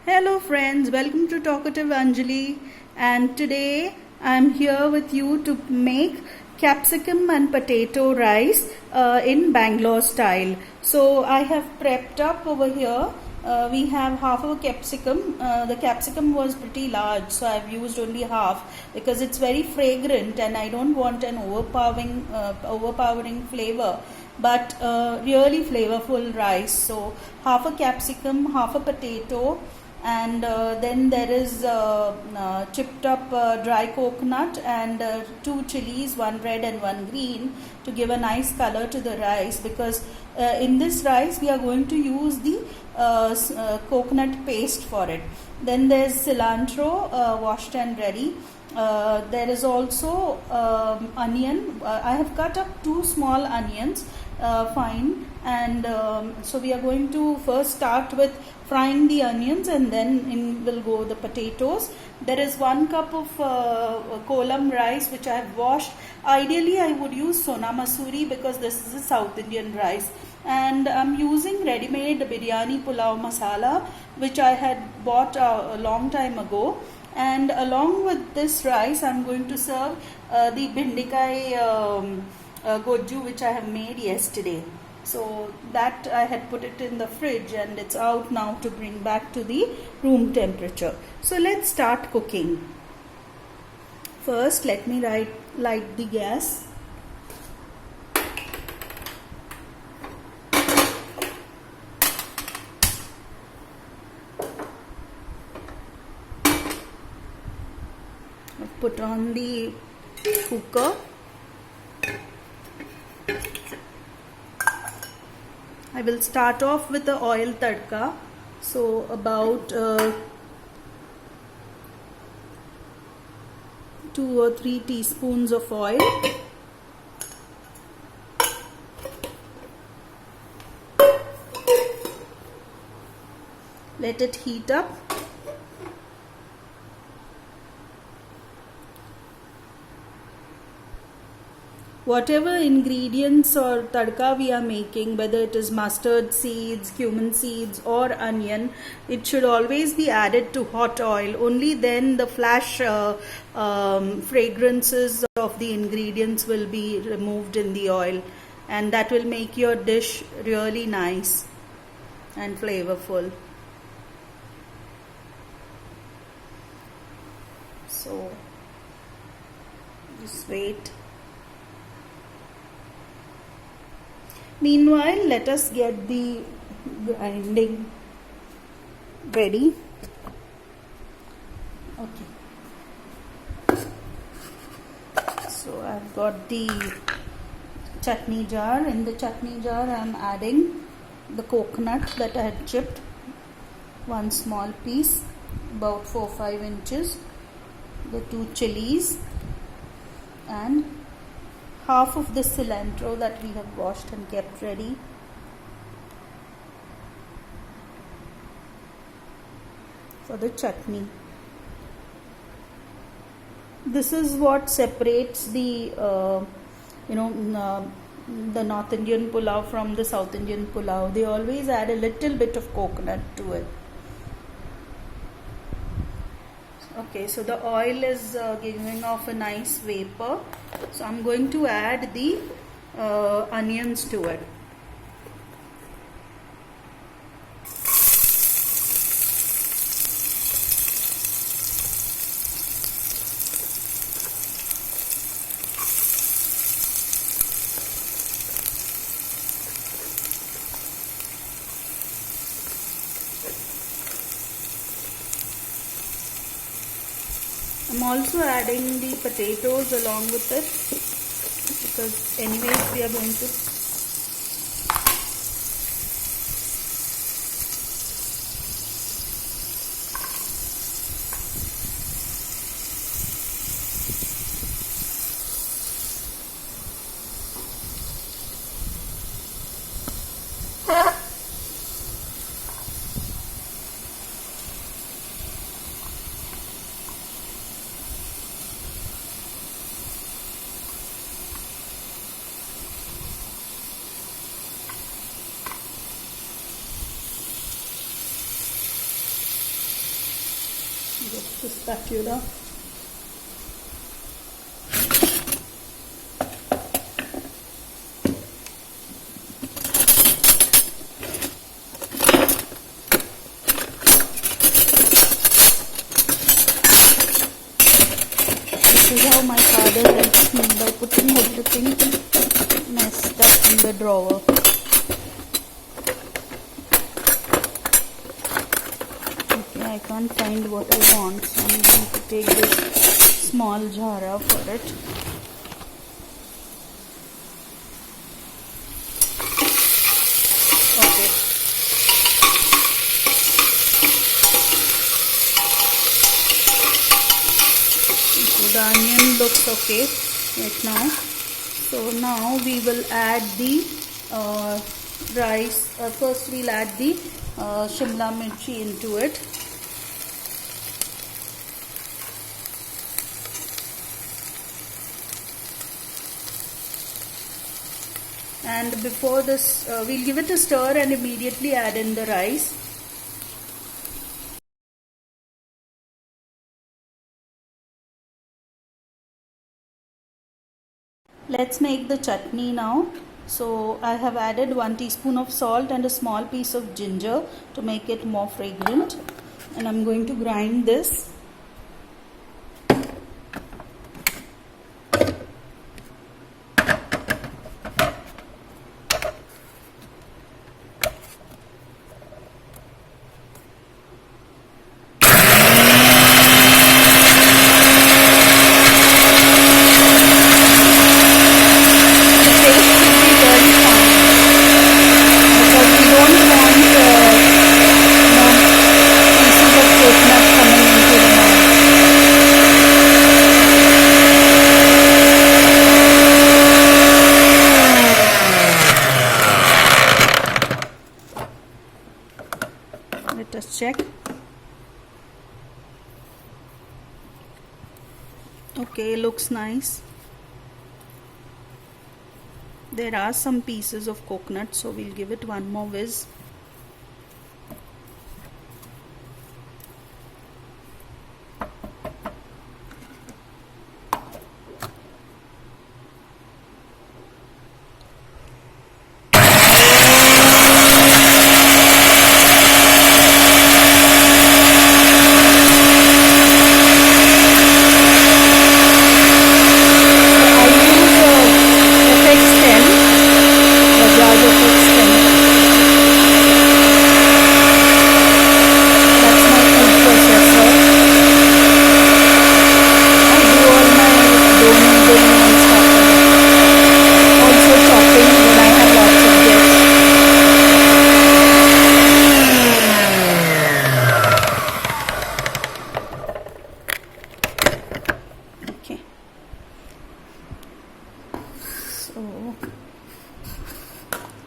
Hello friends, welcome to Talkative Anjali, and today I'm here with you to make capsicum and potato rice in Bangalore style. So I have prepped up over here. We have half of a capsicum. The capsicum was pretty large, so I've used only half because it's very fragrant and I don't want an overpowering flavor, but really flavorful rice. So half a capsicum, half a potato, and then there is chipped up dry coconut and two chilies, one red and one green, to give a nice color to the rice, because in this rice we are going to use the coconut paste for it. Then there's cilantro, washed and ready. There is also onion. I have cut up two small onions fine, and so we are going to first start with frying the onions, and then in will go the potatoes. There is 1 cup of kolam rice which I have washed. Ideally I would use Sona Masuri because this is a South Indian rice, and I'm using ready-made biryani pulao masala which I had bought a long time ago. And along with this rice I'm going to serve the bindikai goju which I have made yesterday. So that I had put it in the fridge and it's out now to bring back to the room temperature. So let's start cooking. First let me light the gas. I've put on the cooker. I will start off with the oil tadka. So about 2 or 3 teaspoons of oil. Let it heat up. Whatever ingredients or tadka we are making, whether it is mustard seeds, cumin seeds or onion, it should always be added to hot oil. Only then the flash fragrances of the ingredients will be removed in the oil, and that will make your dish really nice and flavorful. So just wait. Meanwhile, let us get the grinding ready. Okay. So I've got the chutney jar. In the chutney jar, I'm adding the coconut that I had chipped, 1 small piece, about 4-5 inches, the 2 chilies, and half of the cilantro that we have washed and kept ready. For the chutney. This is what separates the the North Indian Pulao from the South Indian Pulao. They always add a little bit of coconut to it. Okay, so the oil is giving off a nice vapor. So I'm going to add the onions to it. I'm also adding the potatoes along with it, because anyways we are going to get the spatula. This is how my father helps me, by putting everything messed up in the drawer. Okay, I can't find what I want, so I'm going to take this small jara for it. Okay. So the onion looks okay right now. So now we will add the rice. First we'll add the Shimla mirchi into it. And before this, we'll give it a stir and immediately add in the rice. Let's make the chutney now. So I have added 1 teaspoon of salt and a small piece of ginger to make it more fragrant. And I'm going to grind this. Let us check. Okay, looks nice. There are some pieces of coconut, so we'll give it one more whiz.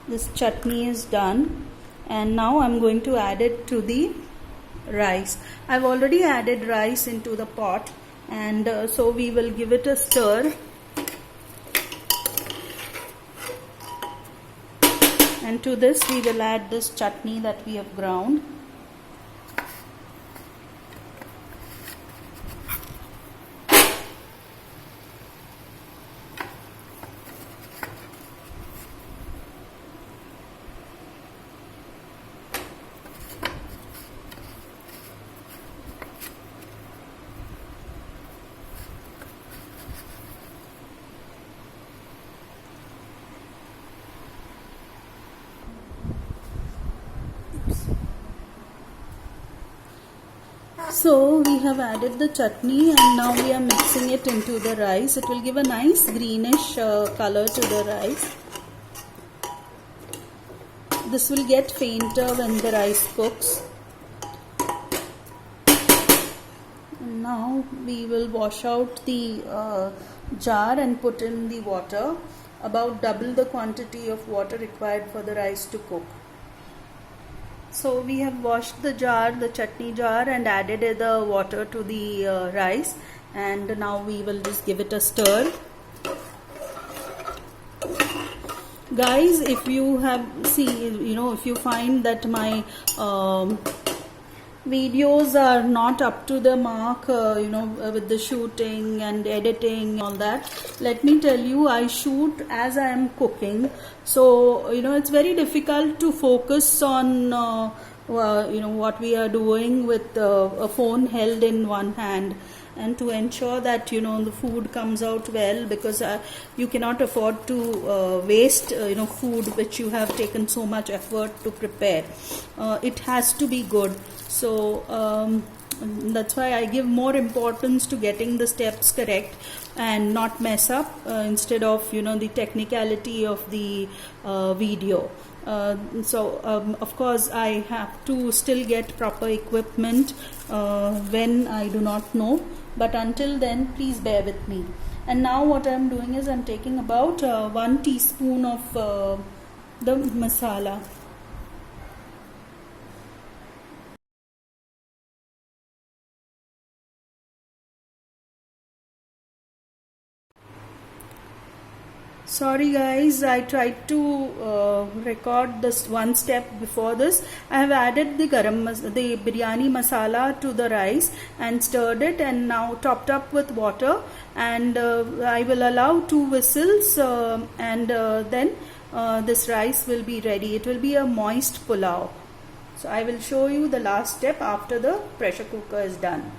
This chutney is done, and now I'm going to add it to the rice. I've already added rice into the pot, and so we will give it a stir. And to this we will add this chutney that we have ground. So we have added the chutney, and now we are mixing it into the rice. It will give a nice greenish color to the rice. This will get fainter when the rice cooks. And now we will wash out the jar and put in the water, about double the quantity of water required for the rice to cook. So we have washed the jar, the chutney jar, and added the water to the rice, and now we will just give it a stir. Guys, if you have if you find that my videos are not up to the mark, with the shooting and editing, all that. Let me tell you, I shoot as I am cooking, so it's very difficult to focus on what we are doing with a phone held in one hand, and to ensure that the food comes out well, because you cannot afford to waste food which you have taken so much effort to prepare. It has to be good. So that's why I give more importance to getting the steps correct and not mess up, instead of the technicality of the video. Of course I have to still get proper equipment when I do not know, but until then please bear with me. And now what I'm doing is I'm taking about 1 teaspoon of the masala. Sorry guys, I tried to record this one step before this. I have added the the biryani masala to the rice and stirred it, and now topped up with water, and I will allow 2 whistles, and then this rice will be ready. It will be a moist pulao. So I will show you the last step after the pressure cooker is done.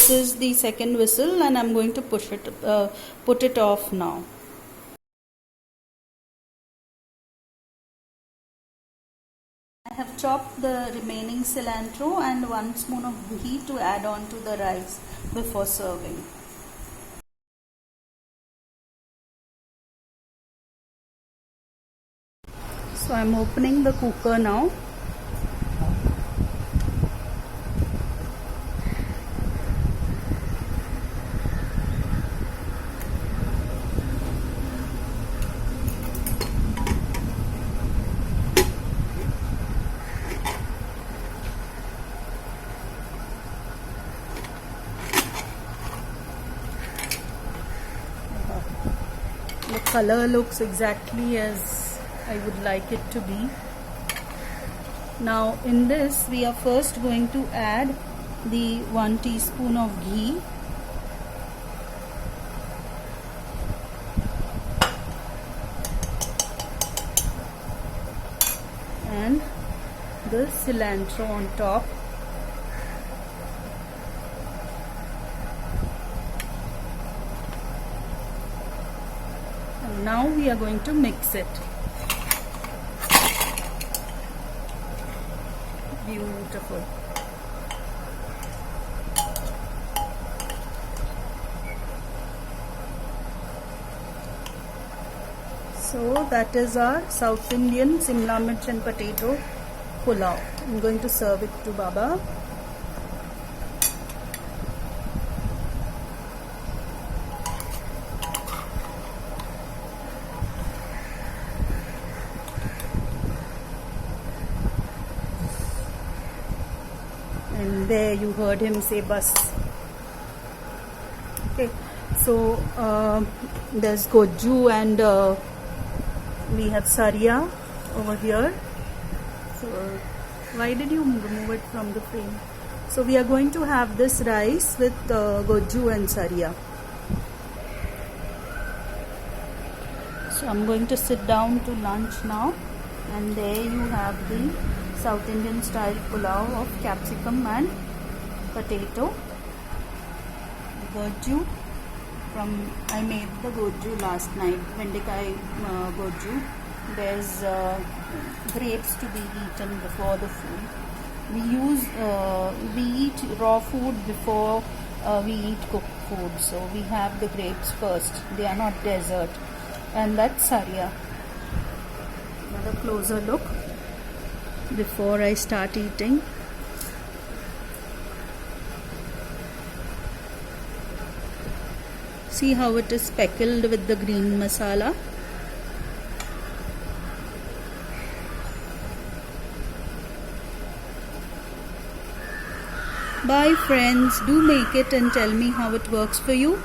This is the second whistle, and I'm going to put it off now. I have chopped the remaining cilantro and 1 spoon of ghee to add on to the rice before serving. So I'm opening the cooker now. The color looks exactly as I would like it to be. Now in this we are first going to add the 1 teaspoon of ghee, and the cilantro on top. And now we are going to mix it. Beautiful. So that is our South Indian Simla Mirch and potato pulao. I'm going to serve it to Baba. And there you heard him say bus. Okay, so there's goju, and we have saria over here. So why did you remove it from the frame? So we are going to have this rice with goju and saria. So I'm going to sit down to lunch now, and there you have the South Indian style pulao of capsicum and potato. Goju I made the goju last night, vendikai goju. There's grapes to be eaten before the food. We eat raw food before we eat cooked food. So we have the grapes first. They are not dessert. And that's saria. Another closer look before I start eating. See how it is speckled with the green masala. Bye friends, do make it and tell me how it works for you.